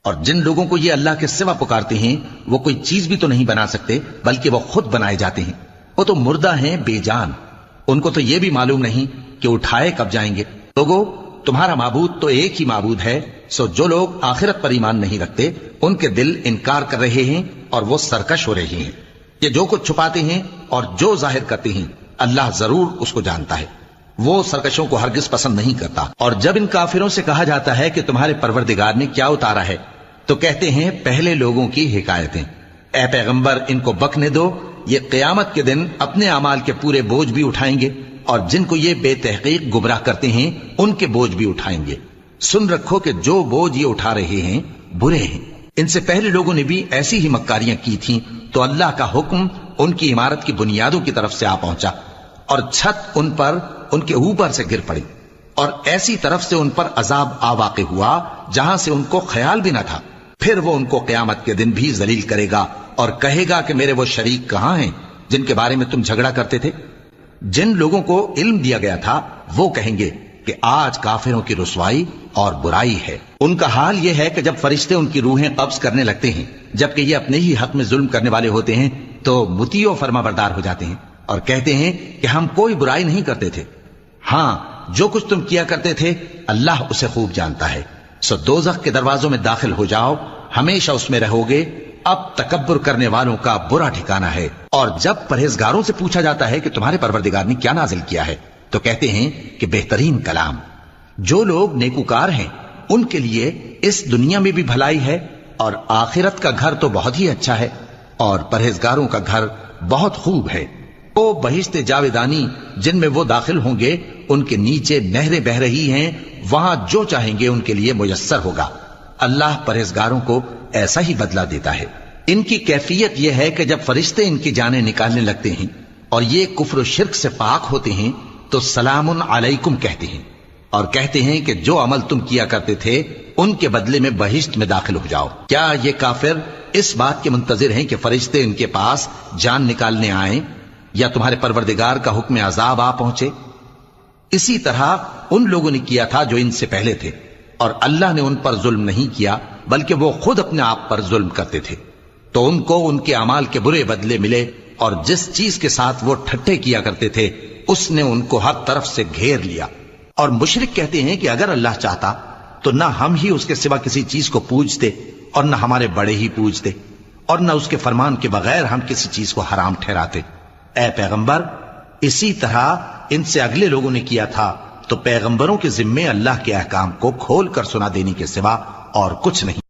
اور جن لوگوں کو یہ اللہ کے سوا پکارتے ہیں وہ کوئی چیز بھی تو نہیں بنا سکتے بلکہ وہ خود بنائے جاتے ہیں. وہ تو مردہ ہیں بے جان، ان کو تو یہ بھی معلوم نہیں کہ اٹھائے کب جائیں گے. لوگو تمہارا معبود تو ایک ہی معبود ہے، سو جو لوگ آخرت پر ایمان نہیں رکھتے ان کے دل انکار کر رہے ہیں اور وہ سرکش ہو رہے ہیں. یہ جو کچھ چھپاتے ہیں اور جو ظاہر کرتے ہیں اللہ ضرور اس کو جانتا ہے. وہ سرکشوں کو ہرگز پسند نہیں کرتا. اور جب ان کافروں سے کہا جاتا ہے کہ تمہارے پروردگار نے کیا اتارا ہے تو کہتے ہیں پہلے لوگوں کی حکایتیں. اے پیغمبر ان کو بکنے دو، یہ قیامت کے دن اپنے اعمال کے پورے بوجھ بھی اٹھائیں گے اور جن کو یہ بے تحقیق گمراہ کرتے ہیں ان کے بوجھ بھی اٹھائیں گے. سن رکھو کہ جو بوجھ یہ اٹھا رہے ہیں برے ہیں. ان سے پہلے لوگوں نے بھی ایسی ہی مکاریاں کی تھیں تو اللہ کا حکم ان کی عمارت کی بنیادوں کی طرف سے آ پہنچا اور چھت ان پر ان کے اوپر سے گر پڑی اور ایسی طرف سے ان پر عذاب آ واقع ہوا جہاں سے ان کو خیال بھی نہ تھا. پھر وہ ان کو قیامت کے دن بھی ذلیل کرے گا اور کہے گا کہ میرے وہ شریک کہاں ہیں جن کے بارے میں تم جھگڑا کرتے تھے. جن لوگوں کو علم دیا گیا تھا وہ کہیں گے کہ آج کافروں کی رسوائی اور برائی ہے. ان کا حال یہ ہے کہ جب فرشتے ان کی روحیں قبض کرنے لگتے ہیں جبکہ یہ اپنے ہی حق میں ظلم کرنے والے ہوتے ہیں تو مطیع و فرما بردار ہو جاتے ہیں اور کہتے ہیں کہ ہم کوئی برائی نہیں کرتے تھے. ہاں جو کچھ تم کیا کرتے تھے اللہ اسے خوب جانتا ہے. سو دوزخ کے دروازوں میں داخل ہو جاؤ، ہمیشہ اس میں رہو گے. اب تکبر کرنے والوں کا برا ٹھکانہ ہے. اور جب پرہیزگاروں سے پوچھا جاتا ہے کہ تمہارے پروردگار نے کیا نازل کیا ہے تو کہتے ہیں کہ بہترین کلام. جو لوگ نیکوکار ہیں ان کے لیے اس دنیا میں بھی بھلائی ہے اور آخرت کا گھر تو بہت ہی اچھا ہے اور پرہیزگاروں کا گھر بہت خوب ہے. وہ بہشت جاویدانی جن میں وہ داخل ہوں گے ان کے نیچے نہریں بہ رہی ہیں، وہاں جو چاہیں گے ان کے لیے میسر ہوگا. اللہ پرہیزگاروں کو ایسا ہی بدلہ دیتا ہے. ان کی کیفیت یہ ہے کہ جب فرشتے ان کی جانیں نکالنے لگتے ہیں اور یہ کفر و شرک سے پاک ہوتے ہیں تو سلام علیکم کہتے ہیں اور کہتے ہیں کہ جو عمل تم کیا کرتے تھے ان کے بدلے میں بہشت میں داخل ہو جاؤ. کیا یہ کافر اس بات کے منتظر ہیں کہ فرشتے ان کے پاس جان نکالنے آئیں یا تمہارے پروردگار کا حکم عذاب آ پہنچے؟ اسی طرح ان لوگوں نے کیا تھا جو ان سے پہلے تھے اور اللہ نے ان پر ظلم نہیں کیا بلکہ وہ خود اپنے آپ پر ظلم کرتے تھے. تو ان کو ان کے اعمال کے برے بدلے ملے اور جس چیز کے ساتھ وہ ٹھٹھے کیا کرتے تھے اس نے ان کو ہر طرف سے گھیر لیا. اور مشرک کہتے ہیں کہ اگر اللہ چاہتا تو نہ ہم ہی اس کے سوا کسی چیز کو پوجتے اور نہ ہمارے بڑے ہی پوجتے اور نہ اس کے فرمان کے بغیر ہم کسی چیز کو حرام ٹھہراتے. اے پیغمبر اسی طرح ان سے اگلے لوگوں نے کیا تھا تو پیغمبروں کے ذمے اللہ کے احکام کو کھول کر سنا دینے کے سوا اور کچھ نہیں.